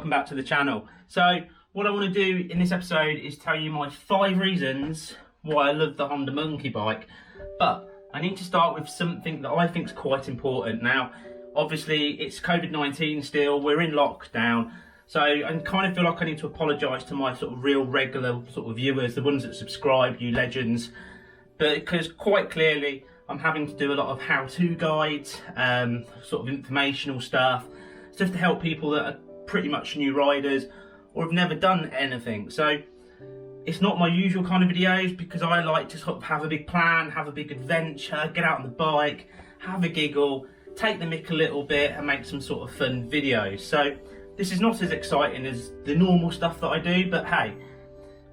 welcome back to the channel. So what I want to do in this episode is tell you my 5 reasons why I love the Honda Monkey bike, but I need to start with something that I think is quite important. Now obviously it's COVID-19 still, we're in lockdown, so I kind of feel like I need to apologise to my sort of real regular sort of viewers, the ones that subscribe, you legends, but because quite clearly I'm having to do a lot of how-to guides, sort of informational stuff to help people that are pretty much new riders or have never done anything. So it's not my usual kind of videos because I like to sort of have a big plan, have a big adventure, get out on the bike, have a giggle, take the mick a little bit and make some sort of fun videos. So this is not as exciting as the normal stuff that I do, but hey,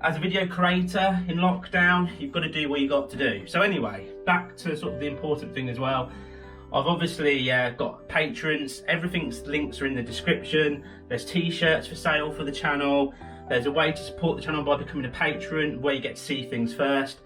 as a video creator in lockdown, you've got to do what you got to do. So anyway, back to sort of the important thing as well. I've obviously got patrons, everything's links are in the description. There's t-shirts for sale for the channel. There's a way to support the channel by becoming a patron where you get to see things first.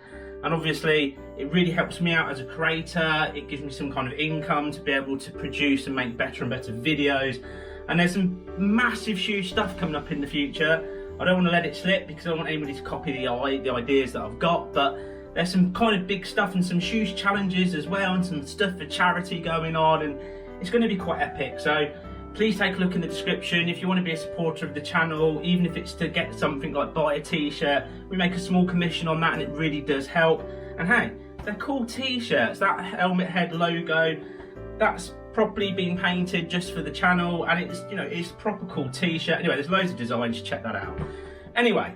And obviously it really helps me out as a creator. It gives me some kind of income to be able to produce and make better and better videos. And there's some massive huge stuff coming up in the future. I don't want to let it slip because I don't want anybody to copy the ideas that I've got, but there's some kind of big stuff and some huge challenges as well and some stuff for charity going on, and it's going to be quite epic. So please take a look in the description if you want to be a supporter of the channel, even if it's to get something like buy a t-shirt. We make a small commission on that and it really does help. And hey, they're cool t-shirts. That helmet head logo, that's properly been painted just for the channel, and it's, you know, it's a proper cool t-shirt. Anyway, there's loads of designs, check that out. Anyway,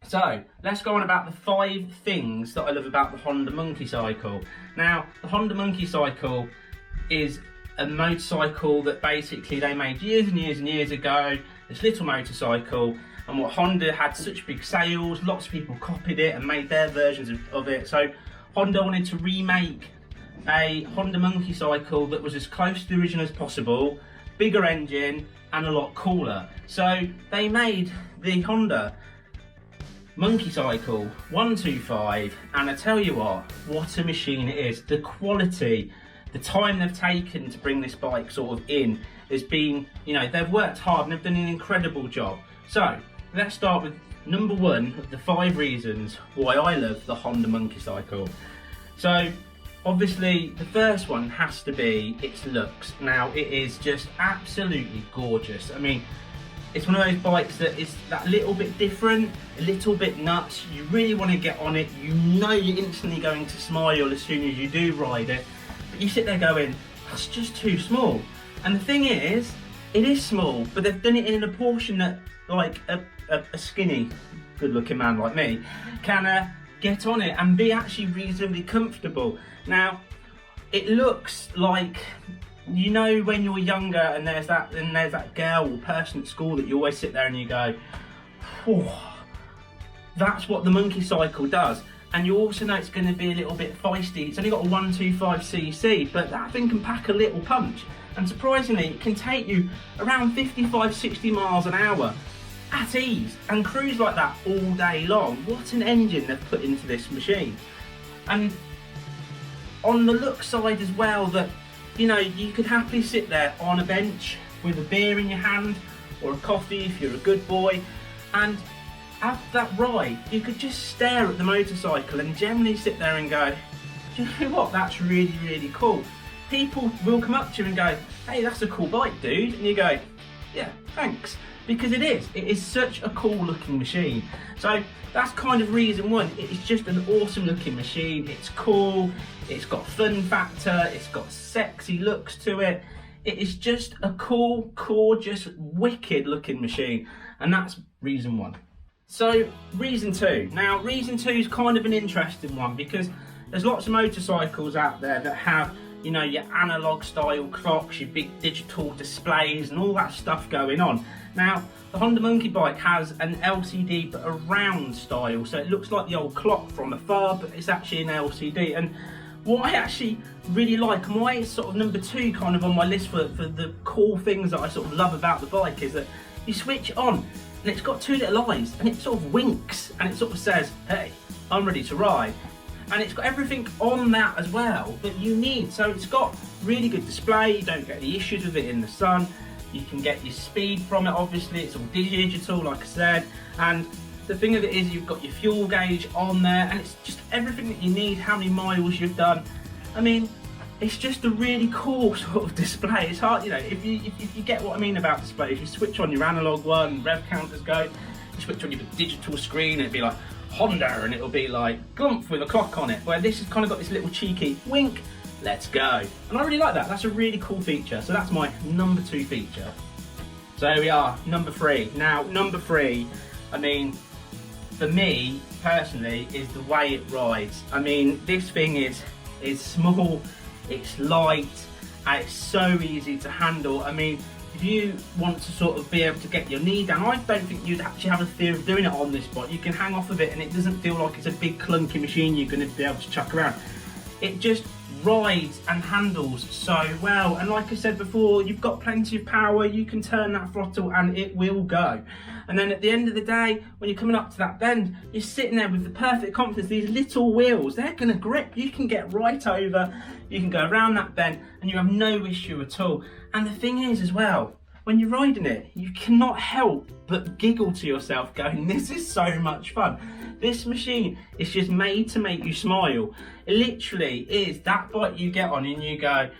so let's go on about the 5 things that I love about the Honda Monkeycycle. Now, the Honda Monkeycycle is a motorcycle that basically they made years and years and years ago, this little motorcycle, and what Honda had such big sales, lots of people copied it and made their versions of it. So Honda wanted to remake a Honda Monkeycycle that was as close to the original as possible, bigger engine and a lot cooler. So they made the Honda Monkeycycle 125, and I tell you what a machine it is. The quality, the time they've taken to bring this bike sort of in has been, you know, they've worked hard and they've done an incredible job. So let's start with number 1 of the 5 reasons why I love the Honda Monkeycycle. So obviously the first one has to be its looks. Now it is just absolutely gorgeous. I mean, it's one of those bikes that is that little bit different, a little bit nuts. You really want to get on it. You know you're instantly going to smile as soon as you do ride it. But you sit there going, that's just too small. And the thing is, it is small, but they've done it in a portion that like a skinny, good looking man like me can get on it and be actually reasonably comfortable. Now, it looks like, you know, when you're younger and there's that girl or person at school that you always sit there and you go, oh, that's what the Monkeycycle does. And you also know it's going to be a little bit feisty. It's only got a 125cc, but that thing can pack a little punch. And surprisingly, it can take you around 55-60 miles an hour at ease and cruise like that all day long. What an engine they've put into this machine. And on the look side as well, that, you know, you could happily sit there on a bench with a beer in your hand or a coffee if you're a good boy, and after that ride you could just stare at the motorcycle and generally sit there and go, do you know what, that's really, really cool. People will come up to you and go, hey, that's a cool bike, dude, and you go, yeah, thanks, because it is such a cool looking machine. So that's kind of reason 1. It's just an awesome looking machine. It's cool, it's got fun factor, it's got sexy looks to it. It is just a cool, gorgeous, wicked looking machine, and that's reason 1. So reason 2. Now reason 2 is kind of an interesting one because there's lots of motorcycles out there that have, you know, your analog style clocks, your big digital displays and all that stuff going on. Now the Honda Monkey bike has an LCD but a round style, so it looks like the old clock from afar, but it's actually an LCD. And what I actually really like, and why it's sort of number 2 kind of on my list for the cool things that I sort of love about the bike, is that you switch it on and it's got 2 little eyes and it sort of winks and it sort of says, hey, I'm ready to ride. And it's got everything on that as well that you need. So it's got really good display, you don't get any issues with it in the sun. You can get your speed from it, obviously, it's all digital, like I said. And the thing of it is, you've got your fuel gauge on there, and it's just everything that you need, how many miles you've done. I mean, it's just a really cool sort of display. It's hard, you know, if you get what I mean about display, if you switch on your analog one, rev counters go, you switch on your digital screen, it'd be like Honda, and it'll be like glump with a clock on it, where this has kind of got this little cheeky wink, let's go. And I really like that. That's a really cool feature. So that's my number 2 feature. So here we are, number 3. Now, number 3, I mean, for me personally, is the way it rides. I mean, this thing is small, it's light, and it's so easy to handle. I mean, if you want to sort of be able to get your knee down, I don't think you'd actually have a fear of doing it on this bike. You can hang off of it and it doesn't feel like it's a big clunky machine you're going to be able to chuck around. It just rides and handles so well, and like I said before, you've got plenty of power. You can turn that throttle and it will go. And then at the end of the day, when you're coming up to that bend, you're sitting there with the perfect confidence. These little wheels, they're going to grip. You can get right over, you can go around that bend, and you have no issue at all. And the thing is as well, when you're riding it, you cannot help but giggle to yourself going, this is so much fun. This machine is just made to make you smile. It literally is that bike you get on and you go,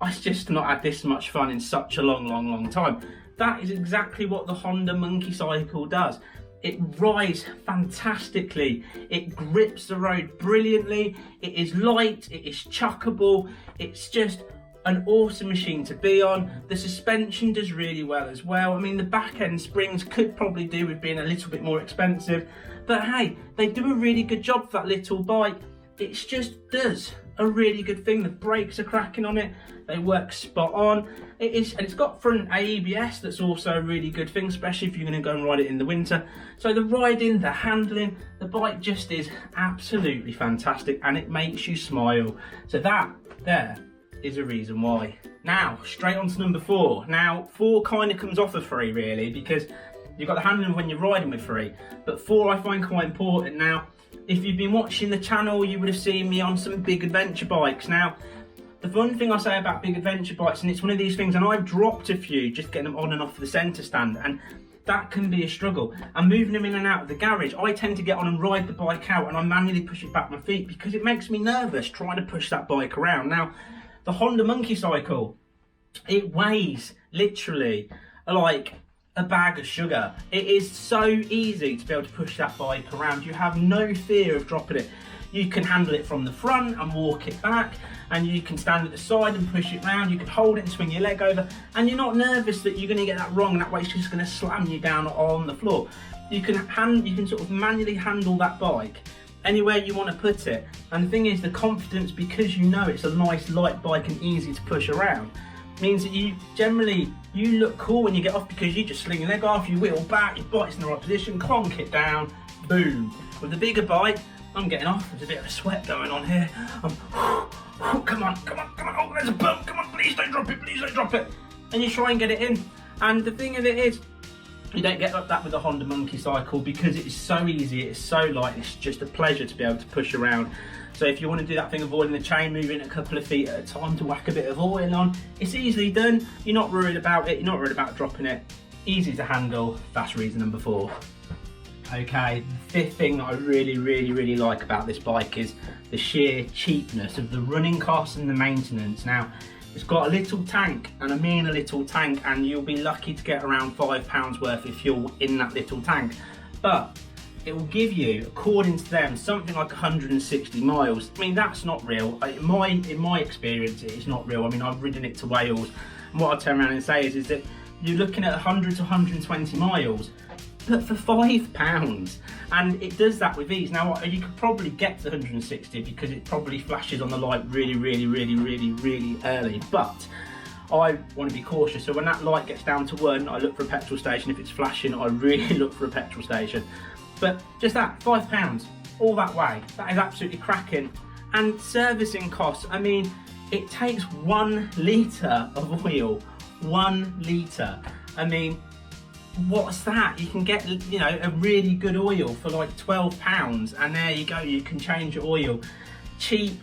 I've just not had this much fun in such a long time. That is exactly what the Honda Monkeycycle does. It rides fantastically, it grips the road brilliantly, it is light, it is chuckable, it's just an awesome machine to be on. The suspension does really well as well. I mean, the back end springs could probably do with being a little bit more expensive, but hey, they do a really good job for that little bike. It just does a really good thing. The brakes are cracking on it, they work spot on. And it's got front ABS, that's also a really good thing, especially if you're going to go and ride it in the winter. So the riding, the handling, the bike just is absolutely fantastic, and it makes you smile. So that there is a reason why. Now, straight on to number 4. Now, 4 kind of comes off of 3 really, because you've got the handling when you're riding with 3, but 4 I find quite important. Now, if you've been watching the channel, you would have seen me on some big adventure bikes. Now, the fun thing I say about big adventure bikes, and it's one of these things, and I've dropped a few just getting them on and off the centre stand, and that can be a struggle. And moving them in and out of the garage, I tend to get on and ride the bike out, and I manually push it back my feet because it makes me nervous trying to push that bike around. Now, the Honda Monkeycycle, it weighs literally like a bag of sugar. It is so easy to be able to push that bike around. You have no fear of dropping it. You can handle it from the front and walk it back, and you can stand at the side and push it round. You can hold it and swing your leg over, and you're not nervous that you're going to get that wrong, and that way it's just going to slam you down on the floor. You can sort of manually handle that bike anywhere you want to put it. And the thing is, the confidence, because you know it's a nice light bike and easy to push around, means that you look cool when you get off, because you just sling your leg off, you wheel back, your bike's in the right position, clonk it down, boom. With the bigger bike, I'm getting off, there's a bit of a sweat going on here. Come on, oh, there's a bump, come on, please don't drop it. And you try and get it in. And the thing of it is, you don't get like that with the Honda Monkeycycle, because it is so easy, it's so light, it's just a pleasure to be able to push around. So if you want to do that thing, avoiding the chain, moving a couple of feet at a time to whack a bit of oil on, it's easily done. You're not worried about it, you're not worried about dropping it. Easy to handle, that's reason number 4. Okay, the 5th thing I really like about this bike is the sheer cheapness of the running costs and the maintenance. Now, it's got a little tank, and I mean a little tank, and you'll be lucky to get around £5 worth of fuel in that little tank. But it will give you, according to them, something like 160 miles. I mean, that's not real. In my experience, it is not real. I mean, I've ridden it to Wales, and what I turn around and say is that you're looking at 100 to 120 miles, but for £5. And it does that with ease. Now, you could probably get to 160 because it probably flashes on the light really early, but I want to be cautious. So when that light gets down to 1, I look for a petrol station. If it's flashing, I really look for a petrol station. But just that, £5 all that way, that is absolutely cracking. And servicing costs, I mean, it takes 1 litre of oil, 1 litre. I mean, what's that? You can get, you know, a really good oil for like £12, and there you go, you can change your oil. Cheap.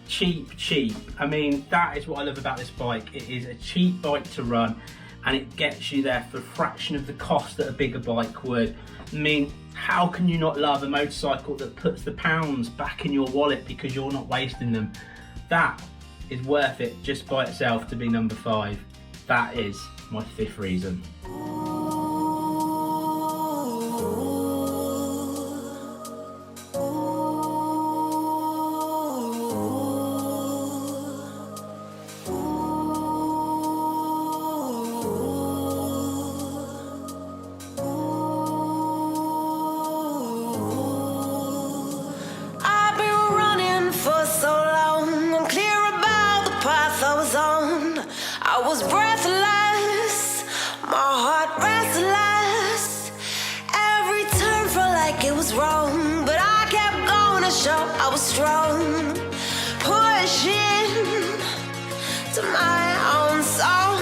I mean, that is what I love about this bike. It is a cheap bike to run. and it gets you there for a fraction of the cost that a bigger bike would. I mean, how can you not love a motorcycle that puts the pounds back in your wallet because you're not wasting them? That is worth it just by itself to be number 5. That is my 5th reason. I was breathless, my heart restless. Every turn felt like it was wrong, but I kept going to show I was strong. Pushing to my own song,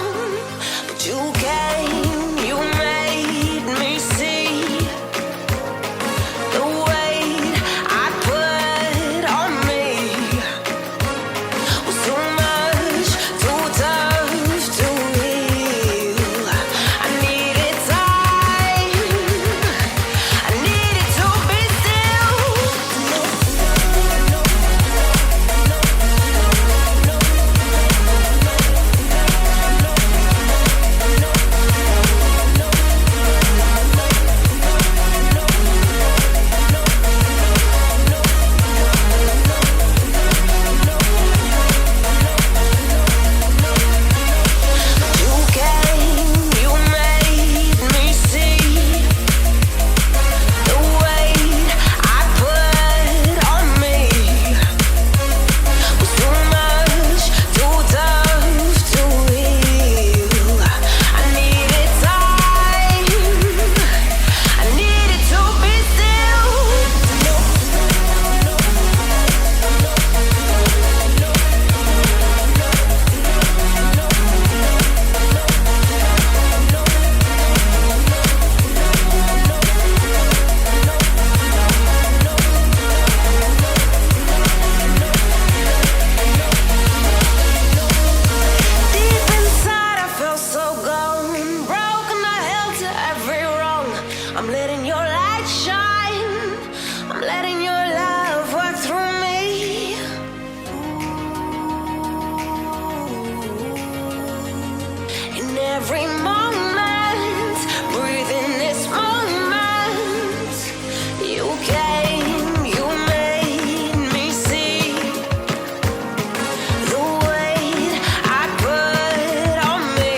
but you came, you made me see the weight I put on me was too much, too tough to heal. I needed time, I needed to be I'm letting your light shine, I'm letting your love work through me. In every moment, breathe in this moment. You came, you made me see the weight I put on me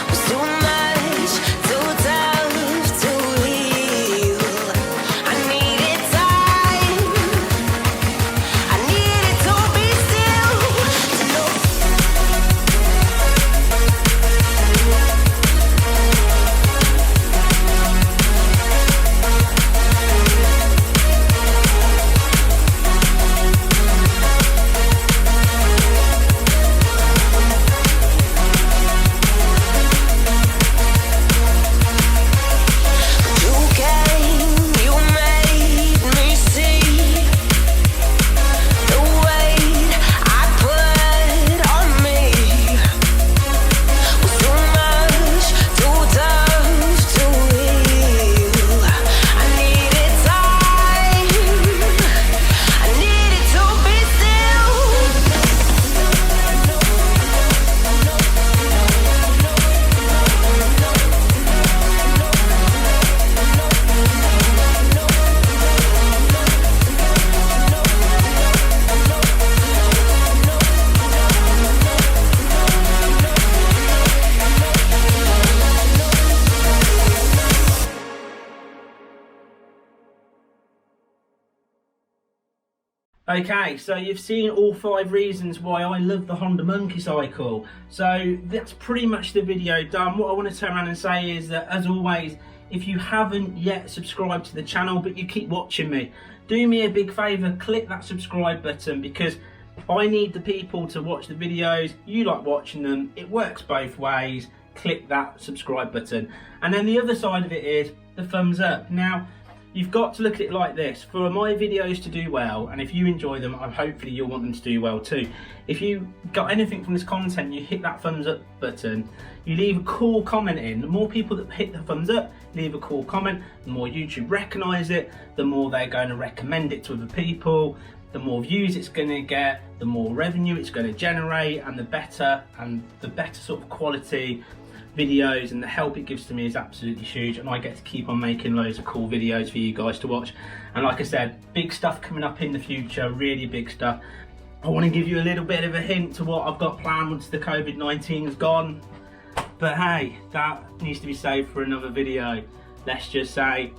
was too much, too tough to heal. I needed time, I needed to be still, to know. You came, you made me see the weight I put on me was too much, too tough to heal. I needed time, I needed to be still. Okay, so you've seen all 5 reasons why I love the Honda Monkeycycle. So that's pretty much the video done. What I want to turn around and say is that, as always, if you haven't yet subscribed to the channel but you keep watching me, do me a big favour, click that subscribe button, because I need the people to watch the videos. You like watching them, it works both ways. Click that subscribe button. And then the other side of it is the thumbs up. Now, you've got to look at it like this. For my videos to do well, and if you enjoy them, hopefully you'll want them to do well too. If you got anything from this content, you hit that thumbs up button, you leave a cool comment in. The more people that hit the thumbs up, leave a cool comment, the more YouTube recognise it, the more they're going to recommend it to other people, the more views it's going to get, the more revenue it's going to generate, and the better sort of quality videos and the help it gives to me is absolutely huge, and I get to keep on making loads of cool videos for you guys to watch. And like I said, big stuff coming up in the future, really big stuff. I want to give you a little bit of a hint to what I've got planned once the COVID-19 is gone, but hey, that needs to be saved for another video. Let's just say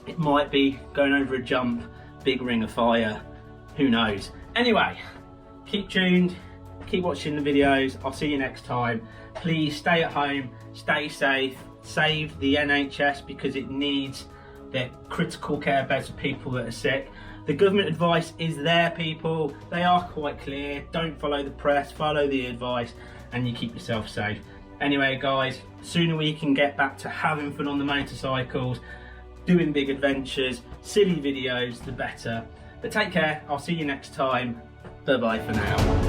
it might be going over a jump, big ring of fire, who knows. Anyway, keep tuned, keep watching the videos. I'll see you next time. Please stay at home, stay safe, save the NHS because it needs their critical care beds for people that are sick. The government advice is there, people. They are quite clear. Don't follow the press, follow the advice, and you keep yourself safe. Anyway, guys, sooner we can get back to having fun on the motorcycles, doing big adventures, silly videos, the better. But take care, I'll see you next time. Bye-bye for now.